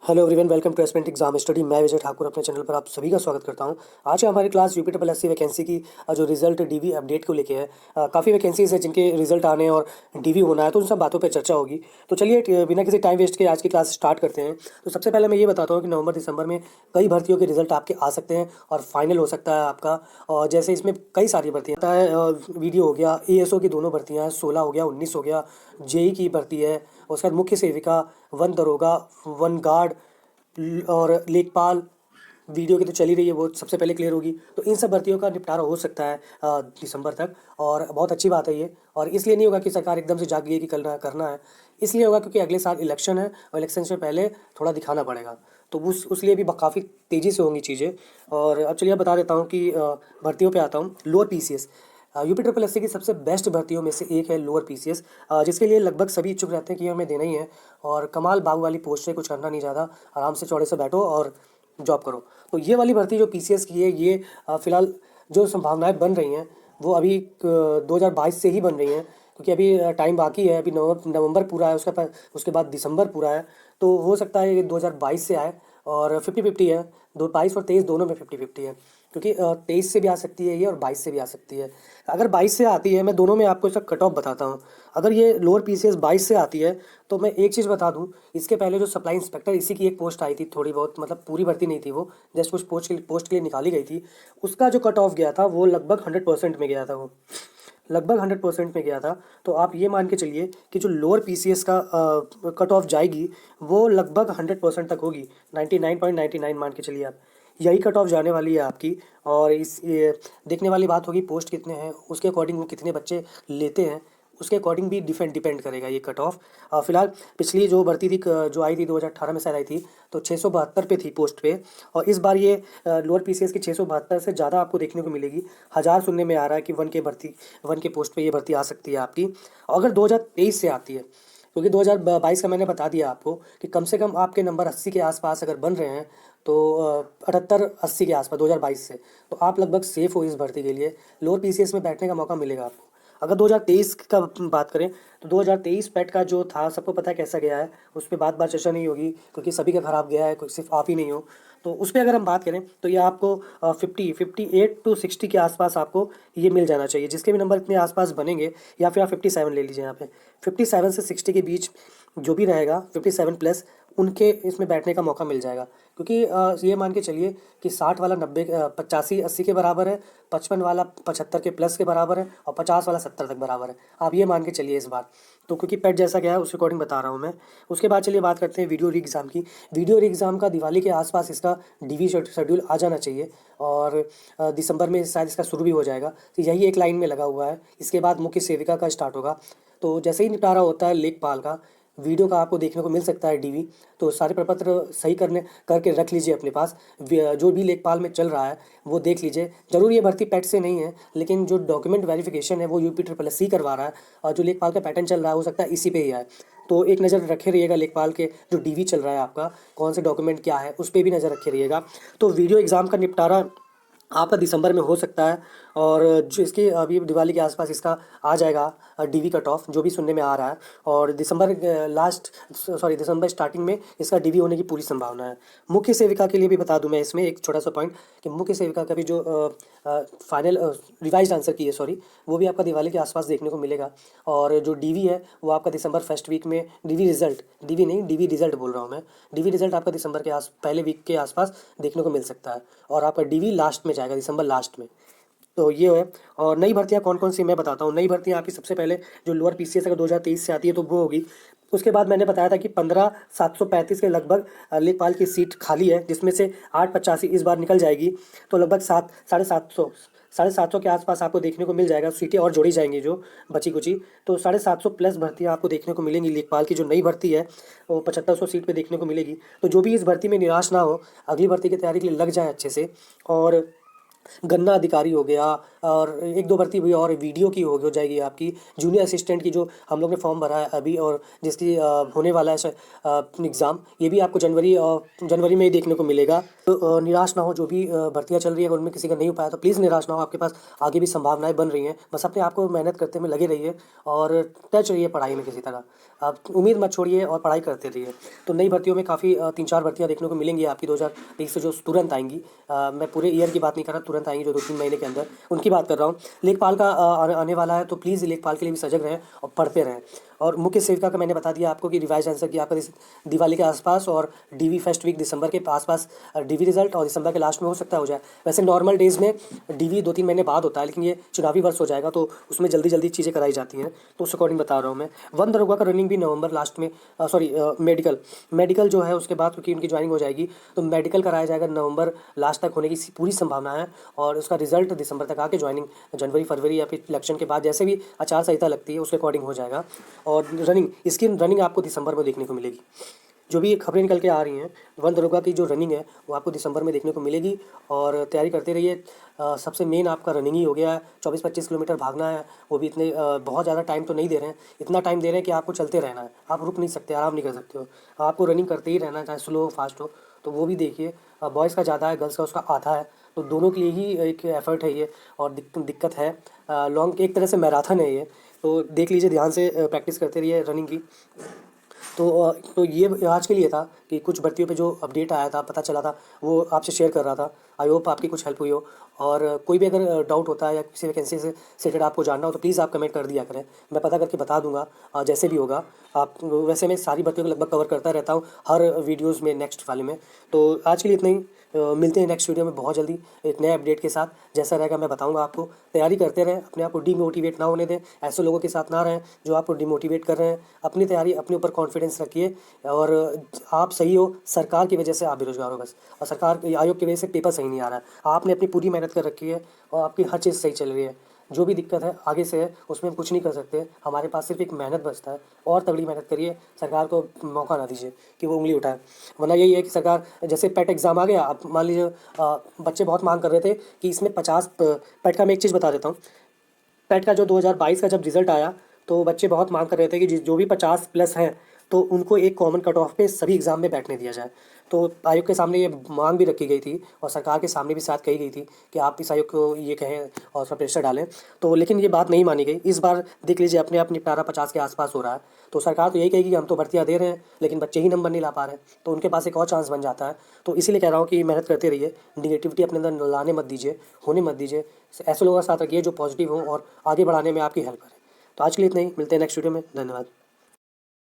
Hello everyone, welcome to aspirant exam study. मैं विजय ठाकुर अपने channel पर आप सभी का स्वागत करता हूं। आज का हमारी class UP triple SC vacancy की जो रिजल्ट डीवी अपडेट को लेके है। काफ़ी वैकेंसीज है जिनके रिजल्ट आने और डीवी होना है, तो उन सब बातों पे चर्चा होगी। तो चलिए बिना किसी टाइम वेस्ट के आज की क्लास स्टार्ट करते हैं। तो सबसे पहले मैं ये बताता हूँ कि नवंबर दिसंबर में कई भर्तियों के रिजल्ट आपके आ सकते हैं और फाइनल हो सकता है आपका। और जैसे इसमें कई सारी भर्तियाँ होता है, वीडियो हो गया, एएसओ की दोनों भर्तियाँ हैं, 16 हो गया, 19 हो गया, जेई की भर्ती है, उसके बाद मुख्य सेविका, वन दरोगा, वन गार्ड और लेखपाल, वीडियो की तो चल ही रही है, वो सबसे पहले क्लियर होगी। तो इन सब भर्तियों का निपटारा हो सकता है दिसंबर तक, और बहुत अच्छी बात है ये। और इसलिए नहीं होगा कि सरकार एकदम से जाग गई है कि करना करना है, इसलिए होगा क्योंकि अगले साल इलेक्शन है और इलेक्शन से पहले थोड़ा दिखाना पड़ेगा। तो उस लिए भी काफ़ी तेज़ी से होंगी चीज़ें। और अब चलिए बता देता हूँ कि भर्तियों पे आता हूँ। Lower PCS, UP triple SC की सबसे बेस्ट भर्तियों में से एक है लोअर पीसीएस, जिसके लिए लगभग सभी इच्छुक रहते हैं कि हमें देना ही है। और कमाल बाबू वाली पोस्ट है, कुछ करना नहीं ज़्यादा, आराम से चौड़े से बैठो और जॉब करो। तो ये वाली भर्ती जो पीसीएस की है, ये फिलहाल जो संभावनाएं बन रही हैं वो अभी 2022 से ही बन रही हैं, क्योंकि अभी टाइम बाकी है। अभी नवंबर पूरा है, उसके बाद दिसंबर पूरा है। तो हो सकता है ये 2022 से आए, और 50-50 है। 22 और 23 दोनों में 50-50 है, क्योंकि 23 से भी आ सकती है ये और 22 से भी आ सकती है। अगर 22 से आती है, मैं दोनों में आपको इसका कट ऑफ बताता हूँ। अगर ये लोअर पीसीएस 22 से आती है, तो मैं एक चीज़ बता दूँ, इसके पहले जो सप्लाई इंस्पेक्टर, इसी की एक पोस्ट आई थी, थोड़ी बहुत, मतलब पूरी भर्ती नहीं थी वो, जस्ट कुछ पोस्ट के लिए निकाली गई थी। उसका जो कट ऑफ गया था वो लगभग 100% में गया था, वो लगभग 100% में गया था। तो आप ये मान के चलिए कि जो लोअर पीसीएस का कट ऑफ जाएगी वो लगभग 100% तक होगी, 99.99 मान के चलिए आप। यही कट ऑफ जाने वाली है आपकी। और देखने वाली बात होगी पोस्ट कितने हैं, उसके अकॉर्डिंग वो कितने बच्चे लेते हैं, उसके अकॉर्डिंग भी डिपेंड करेगा ये कट ऑफ। फिलहाल पिछली जो भर्ती थी, जो आई थी 2018 में शायद आई थी, तो 672 पे थी पोस्ट पे। और इस बार ये लोअर पीसीएस की 672 से ज़्यादा आपको देखने को मिलेगी। 1000 सुनने में आ रहा है कि वन के पोस्ट पे ये भर्ती आ सकती है आपकी, अगर 2023 से आती है। क्योंकि 2022 का मैंने बता दिया आपको कि कम से कम आपके नंबर 80 के आसपास अगर बन रहे हैं, तो 78-80 के आसपास 2022 से, तो आप लगभग सेफ हो इस भर्ती के लिए। लोअर पीसीएस में बैठने का मौका मिलेगा आपको। अगर 2023 का बात करें, तो 2023 पैट का जो था, सबको पता है कैसा गया है, उस पर बात चर्चा नहीं होगी, क्योंकि सभी का खराब गया है, कोई सिर्फ आप ही नहीं हो। तो उस पर अगर हम बात करें तो ये आपको 58 to 60 के आसपास आपको ये मिल जाना चाहिए, जिसके भी नंबर इतने आसपास बनेंगे। या फिर आप 57 ले लीजिए, यहाँ पे 57 से 60 के बीच जो भी रहेगा, 57 प्लस, उनके इसमें बैठने का मौका मिल जाएगा। क्योंकि ये मान के चलिए कि 60 वाला 90 85-80 के बराबर है, 55 वाला 75 के प्लस के बराबर है, और 50 वाला 70 तक बराबर है। आप ये मान के चलिए इस बार। तो क्योंकि पेट जैसा गया है उसके अकॉर्डिंग बता रहा हूँ मैं। उसके बाद चलिए बात करते हैं वीडियो री एग्ज़ाम की। वीडियो री एग्ज़ाम का दिवाली के आसपास इसका डीवी शेड्यूल आ जाना चाहिए, और दिसंबर में शायद इसका शुरू भी हो जाएगा। तो यही एक लाइन में लगा हुआ है। इसके बाद मुख्य सेविका का स्टार्ट होगा। तो जैसे ही निपटारा होता है लेखपाल का, वीडियो का आपको देखने को मिल सकता है डीवी। तो सारे प्रपत्र सही करके रख लीजिए अपने पास। जो भी लेखपाल में चल रहा है वो देख लीजिए। जरूर ये भर्ती पैट से नहीं है, लेकिन जो डॉक्यूमेंट वेरिफिकेशन है वो यूपी ट्रिपल एस सी करवा रहा है, और जो लेखपाल का पैटर्न चल रहा है हो सकता है इसी पे ही आए। तो एक नज़र रखे रहिएगा लेखपाल के जो डीवी चल रहा है आपका, कौन से डॉक्यूमेंट क्या है, उस पर भी नज़र रखे रहिएगा। तो वीडियो एग्ज़ाम का निपटारा आपका दिसंबर में हो सकता है। और जो इसकी अभी दिवाली के आसपास इसका आ जाएगा डीवी कट ऑफ, जो भी सुनने में आ रहा है। और दिसंबर स्टार्टिंग में इसका डीवी होने की पूरी संभावना है। मुख्य सेविका के लिए भी बता दूं मैं इसमें एक छोटा सा पॉइंट, कि मुख्य सेविका का भी जो फाइनल रिवाइज आंसर की है, सॉरी, वो भी आपका दिवाली के आसपास देखने को मिलेगा। और जो डीवी है वो आपका दिसंबर फर्स्ट वीक में, डीवी रिजल्ट बोल रहा हूँ मैं, डीवी रिजल्ट आपका दिसंबर के पहले वीक के आसपास देखने को मिल सकता है। और आपका डीवी लास्ट में जाएगा, दिसंबर लास्ट में। तो ये है। और नई भर्तियाँ कौन कौन सी मैं बताता हूँ। नई भर्तियाँ आपकी सबसे पहले जो लोअर पीसीएस अगर 2023 से आती है तो वो होगी। उसके बाद मैंने बताया था कि 15,735 के लगभग लेखपाल की सीट खाली है, जिसमें से 885 इस बार निकल जाएगी। तो लगभग 750 के आसपास आपको देखने को मिल जाएगा। सीटें और जोड़ी जाएंगी जो बची कुची, तो 750 प्लस भर्तियाँ आपको देखने को मिलेंगी। लेखपाल की जो नई भर्ती है वो 7500 सीट पे देखने को मिलेगी। तो जो भी इस भर्ती में निराश ना हो, अगली भर्ती की तैयारी के लिए लग जाए अच्छे से। और गन्ना अधिकारी हो गया, और एक दो भर्ती हुई और वीडियो की हो जाएगी आपकी, जूनियर असिस्टेंट की जो हम लोग ने फॉर्म भरा है अभी, और जिसकी होने वाला है एग्ज़ाम, ये भी आपको जनवरी में ही देखने को मिलेगा। तो निराश ना हो, जो भी भर्तियाँ चल रही है अगर उनमें किसी का नहीं हो पाया तो प्लीज़ निराश ना हो, आपके पास आगे भी संभावनाएं बन रही हैं। बस अपने आप को मेहनत करते में लगे रहिए और टच रहिए पढ़ाई में किसी तरह। आप उम्मीद मत छोड़िए और पढ़ाई करते रहिए। तो नई भर्तियों में काफ़ी 3-4 भर्तियाँ देखने को मिलेंगी आपकी 2023 से, जो तुरंत आएंगी। मैं पूरे ईयर की बात नहीं कर रहा, तुरंत आएंगी जो 2-3 महीने के अंदर, उनकी बात कर रहा हूँ। लेखपाल का आने वाला है, तो प्लीज़ लेखपाल के लिए भी सजग रहें और पढ़ते रहें। और मुख्य सेविका का मैंने बता दिया आपको कि रिवाइज आंसर की आपका दिवाली के आसपास और डीवी फर्स्ट वीक दिसंबर के आसपास डीवी रिजल्ट, और दिसंबर के लास्ट में हो सकता है हो जाए। वैसे नॉर्मल डेज़ में डीवी 2-3 महीने बाद होता है, लेकिन ये चुनावी वर्ष हो जाएगा तो उसमें जल्दी जल्दी चीज़ें कराई जाती हैं, तो उस अकॉर्डिंग बता रहा हूँ मैं। वन दरोगा का रनिंग भी नवंबर लास्ट में, मेडिकल जो है उसके बाद, क्योंकि उनकी ज्वाइनिंग हो जाएगी, तो मेडिकल कराया जाएगा नवंबर लास्ट तक होने की पूरी संभावना है, और उसका रिजल्ट दिसंबर तक आके ज्वाइनिंग जनवरी फरवरी या फिर इलेक्शन के बाद जैसे भी आचार संहिता लगती है उसके अकॉर्डिंग हो जाएगा। और इसकी रनिंग आपको दिसंबर में देखने को मिलेगी। जो भी खबरें निकल के आ रही हैं, वन दरोगा की जो रनिंग है वो आपको दिसंबर में देखने को मिलेगी, और तैयारी करते रहिए। सबसे मेन आपका रनिंग ही हो गया है। 24-25 किलोमीटर भागना है, वो भी इतने बहुत ज़्यादा टाइम तो नहीं दे रहे हैं, इतना टाइम दे रहे हैं कि आपको चलते रहना है, आप रुक नहीं सकते, आराम नहीं कर सकते हो, आपको रनिंग करते ही रहना है, चाहे स्लो हो फास्ट हो। तो वो भी देखिए, बॉयज़ का ज़्यादा है, गर्ल्स का उसका आधा है, तो दोनों के लिए ही एक एफर्ट है ये, और दिक्कत है। लॉन्ग एक तरह से मैराथन है ये, तो देख लीजिए, ध्यान से प्रैक्टिस करते रहिए रनिंग की। तो ये आज के लिए था कि कुछ भर्तियों पे जो अपडेट आया था, पता चला था, वो आपसे शेयर कर रहा था। आई होप आपकी कुछ हेल्प हुई हो, और कोई भी अगर डाउट होता है या किसी वैकेंसी से रिलेटेड आपको जानना हो तो प्लीज़ आप कमेंट कर दिया करें, मैं पता करके बता दूंगा जैसे भी होगा। आप वैसे मैं सारी भर्तियों को लगभग कवर करता रहता हूँ हर वीडियोज़ में, नेक्स्ट वाले में। तो आज के लिए इतना ही। मिलते हैं नेक्स्ट वीडियो में बहुत जल्दी एक नए अपडेट के साथ। जैसा रहेगा मैं बताऊंगा आपको। तैयारी करते रहें, अपने आप को डीमोटिवेट ना होने दें, ऐसे लोगों के साथ ना रहें जो आपको डिमोटिवेट कर रहे हैं। अपनी तैयारी, अपने ऊपर कॉन्फिडेंस रखिए, और आप सही हो, सरकार की वजह से आप बेरोजगार हो बस, और सरकार आयोग की वजह से पेपर सही नहीं आ रहा है। आपने अपनी पूरी मेहनत कर रखी है और आपकी हर चीज़ सही चल रही है। जो भी दिक्कत है आगे से है, उसमें हम कुछ नहीं कर सकते, हमारे पास सिर्फ एक मेहनत बचता है। और तगड़ी मेहनत करिए, सरकार को मौका ना दीजिए कि वो उंगली उठाए। वरना यही है कि सरकार, जैसे पेट एग्ज़ाम आ गया, अब मान लीजिए बच्चे बहुत मांग कर रहे थे कि इसमें 50 पेट का मैं एक चीज़ बता देता हूँ। पेट का जो 2022 का जब रिज़ल्ट आया, तो बच्चे बहुत मांग कर रहे थे कि जो भी 50 प्लस हैं तो उनको एक कॉमन कट ऑफ पे सभी एग्ज़ाम में बैठने दिया जाए। तो आयोग के सामने ये मांग भी रखी गई थी, और सरकार के सामने भी साथ कही गई थी कि आप इस आयोग को ये कहें और उसका प्रेशर डालें। तो लेकिन ये बात नहीं मानी गई। इस बार देख लीजिए, अपने आप निपटारा 50 के आसपास हो रहा है। तो सरकार तो यही कहेगी कि हम तो भर्तियाँ दे रहे हैं, लेकिन बच्चे ही नंबर नहीं ला पा रहे हैं, तो उनके पास एक और चांस बन जाता है। तो इसीलिए कह रहा हूँ कि मेहनत करते रहिए, निगेटिविटी अपने अंदर लाने मत दीजिए, होने मत दीजिए। ऐसे लोगों का साथ रखिए जो पॉजिटिव हों और आगे बढ़ाने में आपकी हेल्प करें। तो आज के लिए इतना ही, मिलते हैं नेक्स्ट वीडियो में। धन्यवाद।